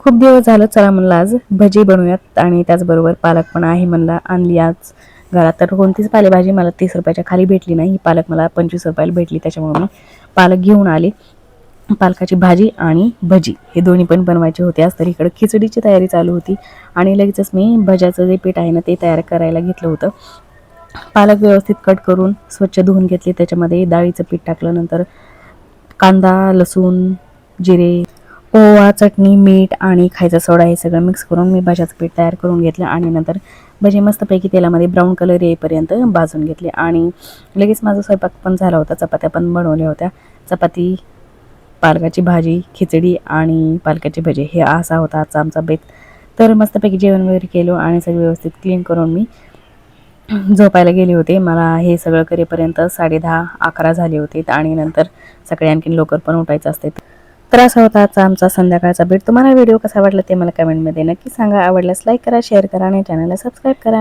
खूप दिवस झालं, चला म्हणलं आज भजी बनवूयात आणि त्याचबरोबर पालक पण आहे म्हणला आणली आज घरात. तर कोणतीच पालेभाजी मला 30 रुपयाच्या खाली भेटली नाही, ही पालक मला 25 रुपयाला भेटली, त्याच्यामुळे मी पालक घेऊन आले. पालकाची भाजी आणि भजी हे दोन्ही पण बनवायचे होते आज. तर इकडं खिचडीची तयारी चालू होती आणि लगेचच मी भज्याचं जे पीठ आहे ना ते तयार करायला घेतलं होतं. पालक व्यवस्थित कट करून स्वच्छ धुवून घेतले, त्याच्यामध्ये डाळीचं पीठ टाकलं, नंतर कांदा, लसूण, जिरे, ओवा, चटणी, मीठ आणि खायचा सोडा हे सगळं मिक्स करून मी भज्याचं पीठ तयार करून घेतलं आणि नंतर भजी मस्तपैकी तेलामध्ये ब्राऊन कलर येईपर्यंत भाजून घेतले आणि लगेच माझा स्वयंपाक पण झाला होता. चपात्या पण बनवल्या होत्या. चपाती, पालकाची भाजी, खिचडी आणि पालकाची भजी हे असा होता आजचा आमचा बेत. तर मस्तपैकी जेवण वगैरे केलं आणि सगळं व्यवस्थित क्लीन करून मी झोपायला गेले होते. मला हे सगळं करेपर्यंत 10:30-11 झाले होते आणि नंतर सकाळी आणखीन लवकर पण उठायचं असते. तर असा होता आजचा आमचा संध्याकाळचा बेत. तुम्हाला व्हिडिओ कसा वाटला ते मला कमेंटमध्ये नक्की सांगा. आवडल्यास लाईक करा, शेअर करा आणि चॅनलला सबस्क्राईब करा.